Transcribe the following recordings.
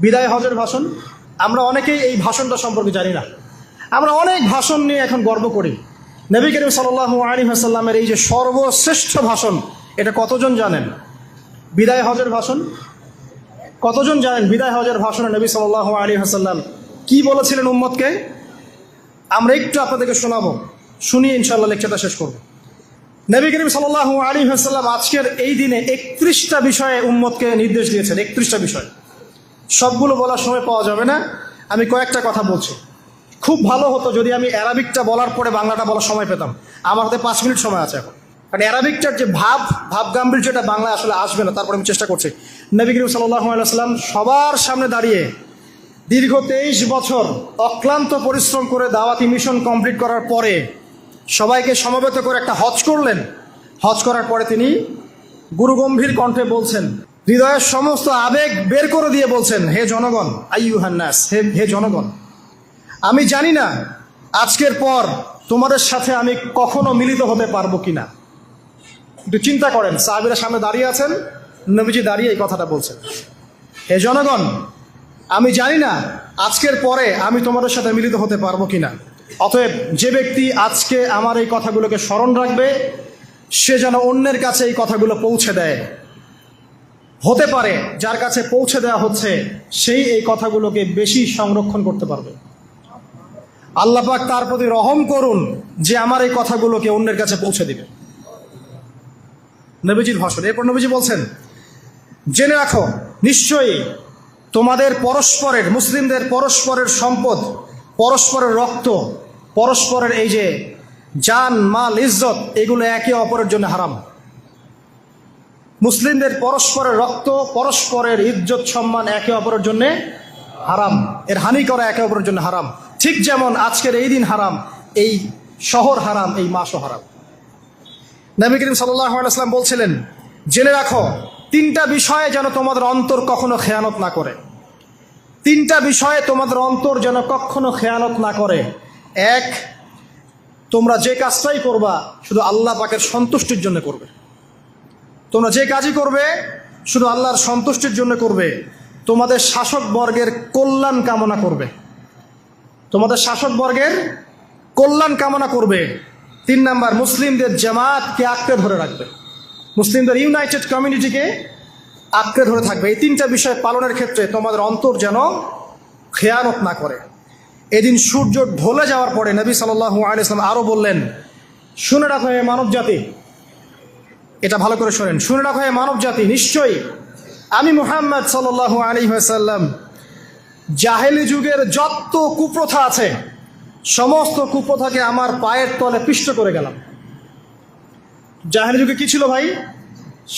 বিদায় হজের ভাষণ। আমরা অনেকেই এই ভাষণটা সম্পর্কে জানি না। আমরা অনেক ভাষণ নিয়ে এখন গর্ব করি। নবী করিম সাল্লাল্লাহু আলাইহি ওয়াসাল্লামের এই যে সর্বশ্রেষ্ঠ ভাষণ, এটা কতজন জানেন? বিদায় হজের ভাষণ কতজন জানেন? বিদায় হজের ভাষণে নবী সাল্লাল্লাহু আলাইহি ওয়াসাল্লাম কি বলেছিলেন উম্মতকে? আমরা একটু আপনাদেরকে শোনাবো, শুনিয়ে ইনশাআল্লাহ লেকচারটা শেষ করব। নবী করিম সাল্লাল্লাহু আলাইহি ওয়াসাল্লাম আজকের এই দিনে 31টা বিষয়ে উম্মতকে নির্দেশ দিয়েছেন। 31টা বিষয়, সবগুলো বলার সময় পাওয়া যাবে না, আমি কয়েকটা কথা বলছি। খুব ভালো হতো যদি আমি অ্যারাবিকটা বলার পরে বাংলাটা বলার সময় পেতাম। আমার হাতে 5 মিনিট সময় আছে এখন, কারণ অ্যারাবিকটার যে ভাব গাম্ভীর্যটা বাংলায় আসলে আসবে না। তারপরে আমি চেষ্টা করছি। নবী করিম সাল্লাল্লাহু আলাইহি ওয়াসাল্লাম সবার সামনে দাঁড়িয়ে দীর্ঘ 23 বছর অক্লান্ত পরিশ্রম করে দাওয়াতি মিশন কমপ্লিট করার পরে সবাইকে সমবেত করে একটা হজ করলেন। হজ করার পরে তিনি গুরুগম্ভীর কণ্ঠে বলছেন, হৃদয়ের সমস্ত আবেগ বের করে দিয়ে বলছেন, হে জনগণ, আইয়ুহান নাস, হে জনগণ, আমি জানি না আজকের পর তোমাদের সাথে আমি কখনো মিলিত হতে পারবো কিনা। একটু চিন্তা করেন, সাহাবীরা সামনে দাঁড়িয়ে আছেন, নবীজি দাঁড়িয়ে এই কথাটা বলছেন, হে জনগণ, আমি জানি না আজকের পরে আমি তোমাদের সাথে মিলিত হতে পারবো কিনা। অতএব যে ব্যক্তি আজকে আমার এই কথাগুলোকে স্মরণ রাখবে, সে যেন অন্যের কাছে এই কথাগুলো পৌঁছে দেয়। হতে পারে যার কাছে পৌঁছে দেওয়া হচ্ছে সেই এই কথাগুলোকে বেশি সংরক্ষণ করতে পারবে। আল্লাহ পাক তার প্রতি রহম করুন যে আমার এই কথাগুলোকে অন্যের কাছে পৌঁছে দিবে। নবীজির ভাষণ। এরপর নবীজি বলছেন, জেনে রাখো নিশ্চয়ই তোমাদের পরস্পরের, মুসলিমদের পরস্পরের সম্পদ, পরস্পরের রক্ত, পরস্পরের এই যে জান, মাল, ইজ্জত, এগুলো একে অপরের জন্য হারাম। মুসলিমদের পরস্পরের রক্ত, পরস্পরের ইজ্জত, সম্মান একে অপরের জন্য হারাম। এর হানি করা একে অপরের জন্য হারাম। ঠিক যেমন আজকের এই দিন হারাম, এই শহর হারাম, এই মাসও হারাম। নবী করিম সাল্লাল্লাহু আলাইহি ওয়াসাল্লাম বলছিলেন, জেনে রাখো 3টা বিষয়ে যেন তোমাদের অন্তর কখনো খেয়ানত না করে। 3টা বিষয়ে তোমাদের অন্তর যেন কখনো খেয়ানত না করে। 1, তোমরা যে কাজটাই করবা শুধু আল্লাহ পাকের সন্তুষ্টির জন্য করবে। তোমরা যে কাজই করবে শুধু আল্লাহর সন্তুষ্টির জন্য করবে। তোমাদের শাসক বর্গের কল্যাণ কামনা করবে। তোমাদের শাসক বর্গের কল্যাণ কামনা করবে। 3 নাম্বার, মুসলিমদের জামাতকে আঁকড়ে ধরে রাখবে। মুসলিমদের ইউনাইটেড কমিউনিটিকে আঁকড়ে ধরে থাকবে। এই 3টা বিষয় পালনের ক্ষেত্রে তোমাদের অন্তর যেন খেয়ানত না করে। এদিন সূর্য ঢলে যাওয়ার পরে নবী সাল্লাল্লাহু আলাইহি ওয়াসাল্লাম আরও বললেন, শুনে রাখো হে মানব জাতি, এটা ভালো করে শোনেন, শুনে রাখো হে মানব জাতি, নিশ্চয়ই আমি মুহাম্মদ সাল্লাল্লাহু আলাইহি ওয়াসাল্লাম জাহেলি যুগের যত কুপ্রথা আছে সমস্ত কুপ্রথাকে আমার পায়ের তলে পিষ্ট করে গেলাম। জাহেলি যুগে কি ছিল ভাই?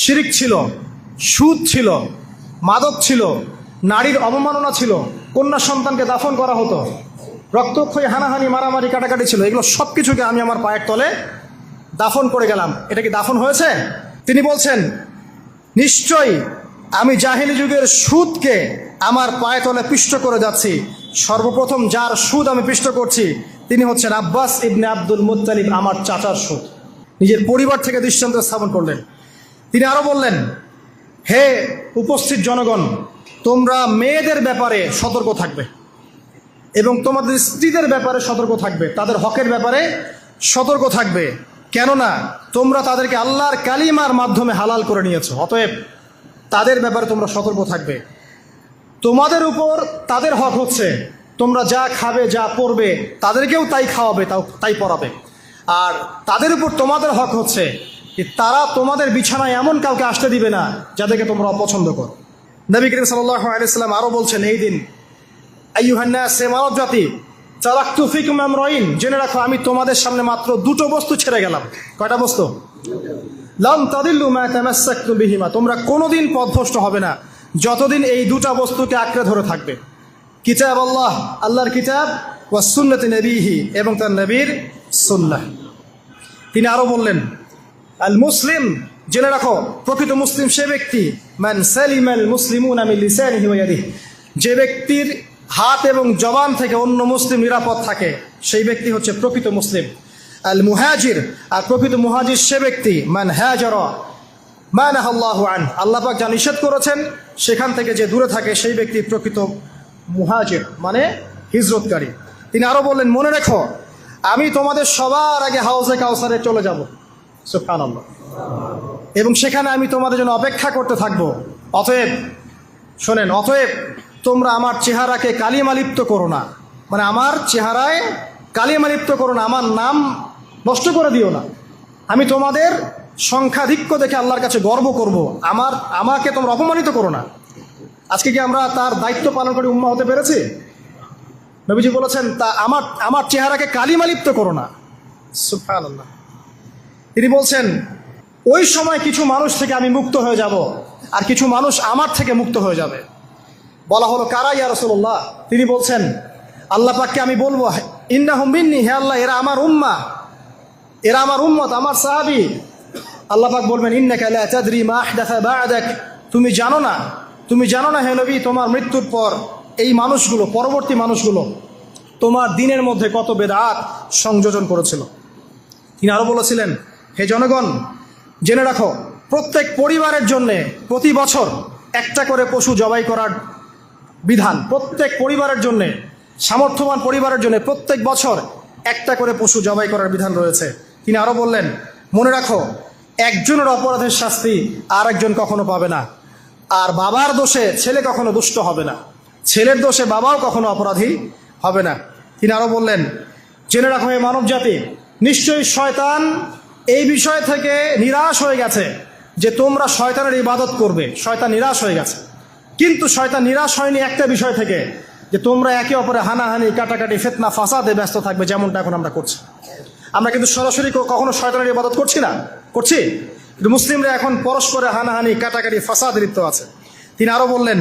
শিরিক ছিল, সুদ ছিল, মাদক ছিল, নারীর অবমাননা ছিল, কন্যা সন্তানকে দাফন করা হতো, রক্তক্ষয়ী, হানাহানি, মারামারি, কাটাকাটি ছিল। এগুলো সব কিছুকে আমি আমার পায়ের তলে দাফন করে গেলাম। এটা কি দাফন হয়েছে? তিনি বলছেন, নিশ্চয়ই আমি জাহেলি যুগের সুদকে আমার পায়ে তলে পিষ্ট করে যাচ্ছি। সর্বপ্রথম যার সুদ আমি পিষ্ট করছি তিনি হচ্ছেন আব্বাস ইবনে আব্দুল মুত্তালিব, আমার চাচার সুদ। নিজের পরিবার থেকে দৃষ্টান্ত স্থাপন করলেন। তিনি আরও বললেন, হে উপস্থিত জনগণ, তোমরা মেয়েদের ব্যাপারে সতর্ক থাকবে এবং তোমাদের স্ত্রীদের ব্যাপারে সতর্ক থাকবে, তাদের হকের ব্যাপারে সতর্ক থাকবে, কেননা তোমরা তাদেরকে আল্লাহর কালিমার মাধ্যমে হালাল করে নিয়েছো। অতএব তাদের ব্যাপারে তোমরা সতর্ক থাকবে। তোমাদের উপর তাদের হক হচ্ছে তোমরা যা খাবে, যা পরবে, তাদেরকেও তাই খাওয়াবে, তাই পরাবে। আর তাদের উপর তোমাদের হক হচ্ছে যে তারা তোমাদের বিছানায় এমন কাউকে আসতে দিবে না যাদেরকে তোমরা অপছন্দ করো। নবী করিম সাল্লাল্লাহু আলাইহি ওয়াসাল্লাম আরও বলছেন, এই দিন, আইয়ুহান নাস, হে মানব জাতি, তারাকতু ফিকুম আমরাইন, জেনে রাখো আমি তোমাদের সামনে মাত্র 2টো বস্তু ছেড়ে গেলাম। কয়টা বস্তু? লান তাদিল্লু মা তামাসসাকতুম বিহিমা, তোমরা কোনোদিন পথভ্রষ্ট হবে না যতদিন এই 2টা বস্তুকে আঁকড়ে ধরে থাকবে। কিতাব আল্লাহ, আল্লাহর কিতাব, ওয়া সুন্নতি নবীহি, এবং তার নবীর সুন্নাহ। তিনি আরও বললেন, আল মুসলিম, জেনে রাখো প্রকৃত মুসলিম সে ব্যক্তি, মান সালিমাল মুসলিমুনা মিন লিসানিহি ওয়া ইয়াদিহি, যে ব্যক্তির হাত এবং জবান থেকে অন্য মুসলিম নিরাপদ থাকে সেই ব্যক্তি হচ্ছে প্রকৃত মুসলিম। আল মুহাজির, আর প্রকৃত মুহাজির সে ব্যক্তি, মান হাজারা মা নাহাল্লাহু আনহু, আল্লাহ পাক যা নিষেধ করেছেন সেখান থেকে যে দূরে থাকে সেই ব্যক্তি প্রকৃত মুহাজির, মানে হিজরতকারী। তিনি আরো বললেন, মনে রেখো আমি তোমাদের সবার আগে হাউজে কাউসারে চলে যাব, সুবহানাল্লাহ, এবং সেখানে আমি তোমাদের জন্য অপেক্ষা করতে থাকবো। অতএব শোনেন, অতএব তোমরা আমার চেহারাকে কালিমালিপ্ত করো না, মানে আমার চেহারায় কালিমালিপ্ত করো না, আমার নাম নষ্ট করে দিও না। আমি তোমাদের সংখ্যাধিক্য দেখে আল্লাহর কাছে গর্ব করব, আমাকে তোমরা অপমানিত করো না। আজকে কি আমরা তার দায়িত্ব পালন করে উম্মাহ হতে পেরেছি? নবীজি বলেছেন, তা আমার চেহারাকে কালিমালিপ্ত করো না, সুবহানাল্লাহ। তিনি বলছেন, ওই সময় কিছু মানুষ থেকে আমি মুক্ত হয়ে যাব, আর কিছু মানুষ আমার থেকে মুক্ত হয়ে যাবে। বলা হলো, কারা ইয়া রাসূলুল্লাহ? তিনি বলছেন, আল্লাহ পাককে আমি বলবো, ইন্নাহুম মিন্নি, হে আল্লাহ এরা আমার উম্মাহ, এরা আমার উম্মত, আমার সাহাবী। আল্লাহ পাক বলবেন, ইন্নাকা লা তাদরি মা আহদাসা বা'দাক, তুমি জানো না হে নবী, তোমার মৃত্যুর পর এই মানুষগুলো, পরবর্তী মানুষগুলো তোমার দিনের মধ্যে কত বেদাত সংযোজন করেছিল। তিনি আরো বলেছিলেন, হে জনগণ জেনে রাখো, প্রত্যেক পরিবারের জন্য প্রতি বছর একটা করে পশু জবাই করার বিধান, প্রত্যেক পরিবারের জন্য, সামর্থ্যবান পরিবারের জন্য প্রত্যেক বছর একটা করে পশু জবাই করার বিধান রয়েছে। তিনি আরো বললেন, মনে রাখো একজনের অপরাধের শাস্তি আর একজন কখনো পাবে না, আর বাবার দোষে ছেলে কখনো দুষ্ট হবে না, ছেলের দোষে বাবাও কখনো অপরাধী হবে না। তিনি আরো বললেন, জেনে রাখো হে মানব জাতি, নিশ্চয়ই শয়তান এই বিষয় থেকে নিরাশ হয়ে গেছে যে তোমরা শয়তানের ইবাদত করবে। শয়তান নিরাশ হয়ে গেছে, কিন্তু শয়তান নিরাশ হয়নি একটা বিষয় থেকে, যে তোমরা একে অপরে হানাহানি, কাটাকাটি, ফিতনা, ফাসাদে ব্যস্ত থাকবে, যেমনটা এখন আমরা করছি। আমরা কিন্তু সরাসরি কখনো শয়তানের ইবাদত করছি না, করছি, কিন্তু মুসলিমরা এখন পরস্পরে হানাহানি, কাটাকাটি, ফাসাদে লিপ্ত আছে। তিনি আরো বললেন,